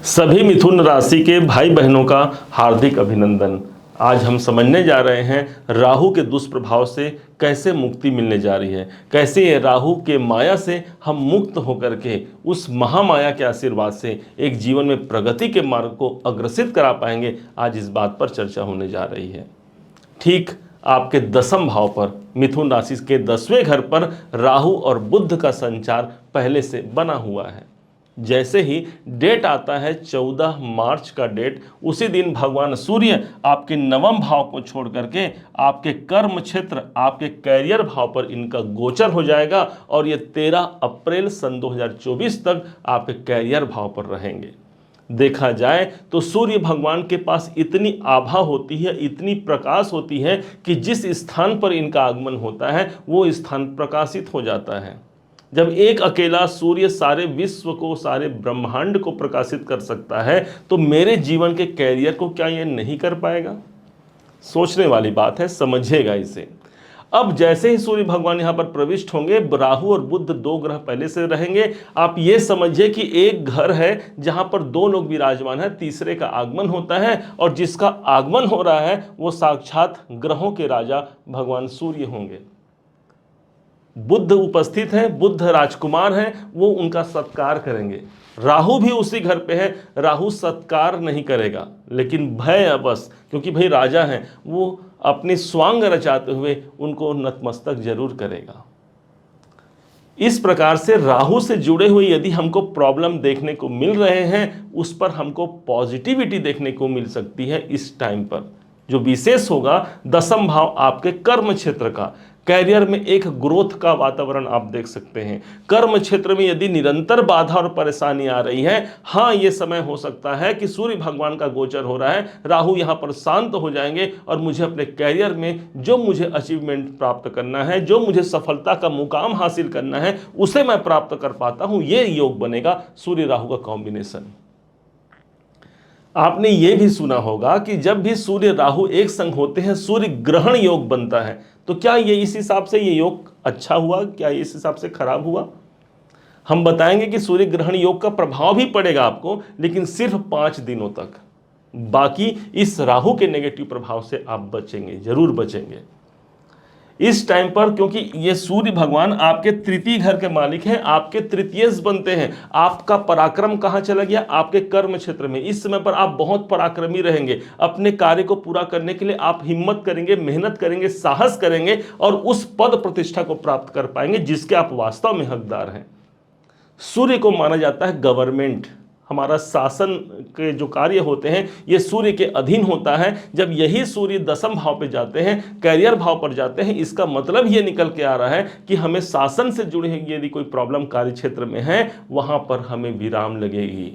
सभी मिथुन राशि के भाई बहनों का हार्दिक अभिनंदन। आज हम समझने जा रहे हैं राहु के दुष्प्रभाव से कैसे मुक्ति मिलने जा रही है, कैसे ये राहु के माया से हम मुक्त होकर के उस महामाया के आशीर्वाद से एक जीवन में प्रगति के मार्ग को अग्रसित करा पाएंगे। आज इस बात पर चर्चा होने जा रही है। ठीक आपके दसम भाव पर मिथुन राशि के 10वें घर पर राहु और बुध का संचार पहले से बना हुआ है। जैसे ही डेट आता है 14 मार्च का डेट, उसी दिन भगवान सूर्य आपके नवम भाव को छोड़ करके आपके कर्म क्षेत्र, आपके कैरियर भाव पर इनका गोचर हो जाएगा और ये 13 अप्रैल सन 2024 तक आपके कैरियर भाव पर रहेंगे। देखा जाए तो सूर्य भगवान के पास इतनी आभा होती है, इतनी प्रकाश होती है कि जिस स्थान पर इनका आगमन होता है वो स्थान प्रकाशित हो जाता है। जब एक अकेला सूर्य सारे विश्व को, सारे ब्रह्मांड को प्रकाशित कर सकता है, तो मेरे जीवन के कैरियर को क्या ये नहीं कर पाएगा? सोचने वाली बात है, समझिएगा इसे। अब जैसे ही सूर्य भगवान यहाँ पर प्रविष्ट होंगे, राहु और बुध दो ग्रह पहले से रहेंगे। आप ये समझिए कि एक घर है जहाँ पर दो लोग विराजमान हैं, तीसरे का आगमन होता है और जिसका आगमन हो रहा है वो साक्षात ग्रहों के राजा भगवान सूर्य होंगे। बुध उपस्थित हैं, बुध राजकुमार हैं, वो उनका सत्कार करेंगे। राहु भी उसी घर पे है, राहु सत्कार नहीं करेगा, लेकिन भय है बस, क्योंकि भाई राजा हैं, वो अपनी स्वांग रचाते हुए उनको नतमस्तक जरूर करेगा। इस प्रकार से राहु से जुड़े हुए यदि हमको प्रॉब्लम देखने को मिल रहे हैं, उस पर हमको पॉजिटिविटी देखने को मिल सकती है। इस टाइम पर जो विशेष होगा, दसम भाव आपके कर्म क्षेत्र का, कैरियर में एक ग्रोथ का वातावरण आप देख सकते हैं। कर्म क्षेत्र में यदि निरंतर बाधा और परेशानी आ रही है, हाँ, ये समय हो सकता है कि सूर्य भगवान का गोचर हो रहा है, राहु यहाँ पर शांत हो जाएंगे और मुझे अपने कैरियर में जो मुझे अचीवमेंट प्राप्त करना है, जो मुझे सफलता का मुकाम हासिल करना है, उसे मैं प्राप्त कर पाता हूँ। ये योग बनेगा सूर्य राहु का कॉम्बिनेशन। आपने ये भी सुना होगा कि जब भी सूर्य राहु एक संग होते हैं, सूर्य ग्रहण योग बनता है। तो क्या ये इस हिसाब से ये योग अच्छा हुआ, क्या इस हिसाब से खराब हुआ? हम बताएंगे कि सूर्य ग्रहण योग का प्रभाव भी पड़ेगा आपको, लेकिन सिर्फ 5 दिनों तक। बाकी इस राहु के नेगेटिव प्रभाव से आप बचेंगे, जरूर बचेंगे इस टाइम पर, क्योंकि ये सूर्य भगवान आपके तृतीय घर के मालिक हैं, आपके तृतीयेश बनते हैं। आपका पराक्रम कहाँ चला गया? आपके कर्म क्षेत्र में। इस समय पर आप बहुत पराक्रमी रहेंगे। अपने कार्य को पूरा करने के लिए आप हिम्मत करेंगे, मेहनत करेंगे, साहस करेंगे और उस पद प्रतिष्ठा को प्राप्त कर पाएंगे जिसके आप वास्तव में हकदार हैं। सूर्य को माना जाता है गवर्नमेंट, हमारा शासन के जो कार्य होते हैं ये सूर्य के अधीन होता है। जब यही सूर्य दसम भाव पे जाते हैं, कैरियर भाव पर जाते हैं, इसका मतलब ये निकल के आ रहा है कि हमें शासन से जुड़े यदि कोई प्रॉब्लम कार्य क्षेत्र में है, वहाँ पर हमें विराम लगेगी,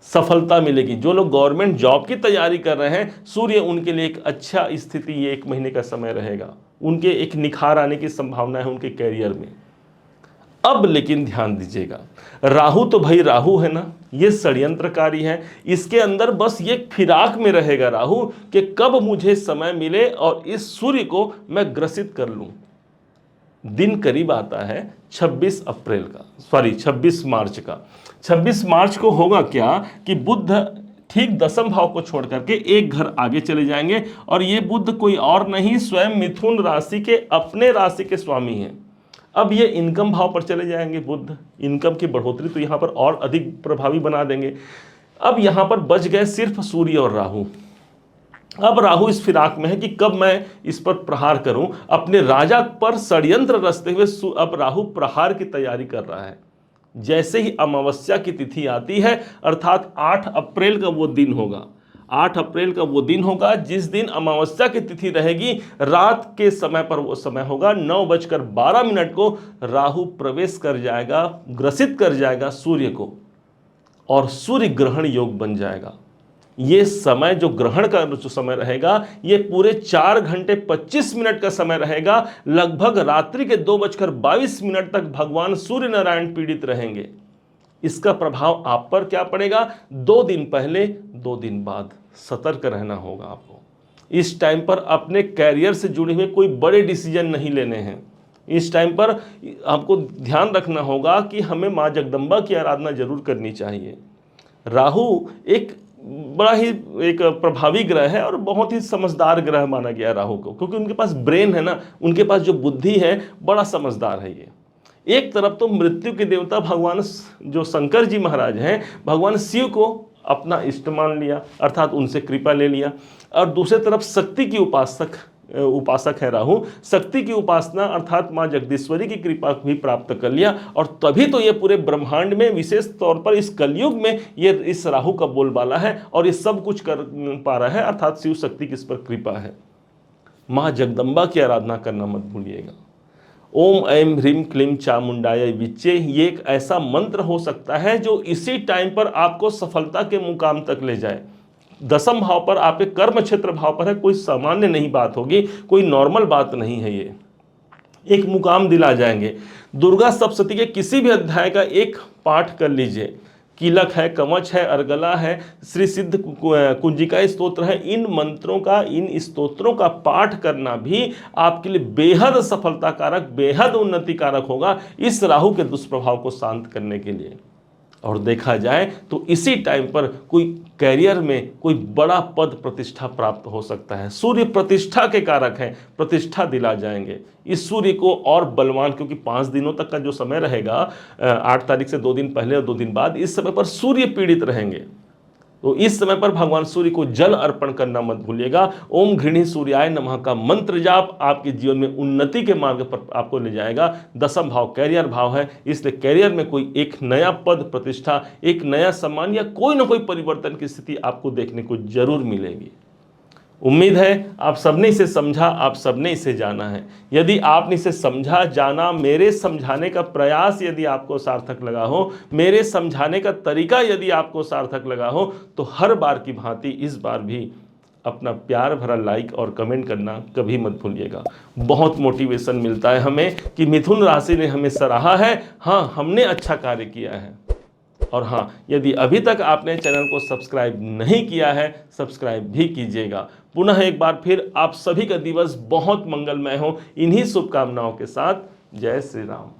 सफलता मिलेगी। जो लोग गवर्नमेंट जॉब की तैयारी कर रहे हैं, सूर्य उनके लिए एक अच्छा स्थिति, ये 1 महीने का समय रहेगा, उनके एक निखार आने की संभावना है उनके कैरियर में। अब लेकिन ध्यान दीजिएगा, राहु तो भाई राहु है ना, ये षड्यंत्रकारी है। इसके अंदर बस ये फिराक में रहेगा राहु कि कब मुझे समय मिले और इस सूर्य को मैं ग्रसित कर लूं। दिन करीब आता है 26 अप्रैल का, 26 मार्च का। 26 मार्च को होगा क्या कि बुध ठीक दसम भाव को छोड़ करके एक घर आगे चले जाएंगे और ये बुध कोई और नहीं, स्वयं मिथुन राशि के अपने राशि के स्वामी हैं। अब ये इनकम भाव पर चले जाएंगे बुध, इनकम की बढ़ोतरी तो यहाँ पर और अधिक प्रभावी बना देंगे। अब यहाँ पर बच गए सिर्फ सूर्य और राहु। अब राहु इस फिराक में है कि कब मैं इस पर प्रहार करूं, अपने राजा पर षड्यंत्र रचते हुए अब राहु प्रहार की तैयारी कर रहा है। जैसे ही अमावस्या की तिथि आती है, अर्थात 8 अप्रैल का वो दिन होगा, 8 अप्रैल का वो दिन होगा जिस दिन अमावस्या की तिथि रहेगी, रात के समय पर वो समय होगा 9:12 को राहु प्रवेश कर जाएगा, ग्रसित कर जाएगा सूर्य को और सूर्य ग्रहण योग बन जाएगा। ये समय जो ग्रहण का जो समय रहेगा, ये पूरे 4 घंटे 25 मिनट का समय रहेगा। लगभग रात्रि के 2:22 तक भगवान सूर्य नारायण पीड़ित रहेंगे। इसका प्रभाव आप पर क्या पड़ेगा? 2 दिन पहले, 2 दिन बाद सतर्क रहना होगा आपको। इस टाइम पर अपने कैरियर से जुड़े हुए कोई बड़े डिसीजन नहीं लेने हैं। इस टाइम पर आपको ध्यान रखना होगा कि हमें माँ जगदम्बा की आराधना जरूर करनी चाहिए। राहु एक बड़ा ही एक प्रभावी ग्रह है और बहुत ही समझदार ग्रह माना गया है राहु को, क्योंकि उनके पास ब्रेन है ना, उनके पास जो बुद्धि है, बड़ा समझदार है ये। एक तरफ तो मृत्यु के देवता भगवान जो शंकर जी महाराज हैं, भगवान शिव को अपना इष्ट मान लिया, अर्थात उनसे कृपा ले लिया, और दूसरी तरफ शक्ति की उपासक है राहु, शक्ति की उपासना अर्थात माँ जगदीश्वरी की कृपा भी प्राप्त कर लिया, और तभी तो ये पूरे ब्रह्मांड में, विशेष तौर पर इस कलयुग में, ये इस राहु का बोलबाला है और ये सब कुछ कर पा रहा है, अर्थात शिव शक्ति की इस पर कृपा है। माँ जगदम्बा की आराधना करना मत भूलिएगा। ओम ऐं ह्रीं क्लीं चामुंडाय विच्चे, ये एक ऐसा मंत्र हो सकता है जो इसी टाइम पर आपको सफलता के मुकाम तक ले जाए। 10वें भाव पर, आपके कर्म क्षेत्र भाव पर है, कोई सामान्य नहीं बात होगी, कोई नॉर्मल बात नहीं है, ये एक मुकाम दिला जाएंगे। दुर्गा सप्तशती के किसी भी अध्याय का एक पाठ कर लीजिए, कीलक है, कवच है, अर्गला है, श्री सिद्ध कुंजिका स्तोत्र है, इन मंत्रों का, इन स्तोत्रों का पाठ करना भी आपके लिए बेहद सफलता कारक, बेहद उन्नति कारक होगा इस राहु के दुष्प्रभाव को शांत करने के लिए। और देखा जाए तो इसी टाइम पर कोई कैरियर में कोई बड़ा पद प्रतिष्ठा प्राप्त हो सकता है। सूर्य प्रतिष्ठा के कारक हैं, प्रतिष्ठा दिला जाएंगे। इस सूर्य को और बलवान, क्योंकि 5 दिनों तक का जो समय रहेगा, 8 तारीख से 2 दिन पहले और 2 दिन बाद, इस समय पर सूर्य पीड़ित रहेंगे। तो इस समय पर भगवान सूर्य को जल अर्पण करना मत भूलिएगा। ओम घृणी सूर्याय नमः का मंत्र जाप आपके जीवन में उन्नति के मार्ग पर आपको ले जाएगा। 10वां भाव कैरियर भाव है, इसलिए कैरियर में कोई एक नया पद प्रतिष्ठा, एक नया सम्मान या कोई ना कोई परिवर्तन की स्थिति आपको देखने को जरूर मिलेगी। उम्मीद है आप सबने इसे समझा, आप सबने इसे जाना है। यदि आपने इसे समझा, जाना, मेरे समझाने का प्रयास यदि आपको सार्थक लगा हो, मेरे समझाने का तरीका यदि आपको सार्थक लगा हो, तो हर बार की भांति इस बार भी अपना प्यार भरा लाइक और कमेंट करना कभी मत भूलिएगा। बहुत मोटिवेशन मिलता है हमें कि मिथुन राशि ने हमें सराहा है, हाँ हमने अच्छा कार्य किया है। और हाँ, यदि अभी तक आपने चैनल को सब्सक्राइब नहीं किया है, सब्सक्राइब भी कीजिएगा। पुनः एक बार फिर आप सभी का दिवस बहुत मंगलमय हो, इन्हीं शुभकामनाओं के साथ। जय श्री राम।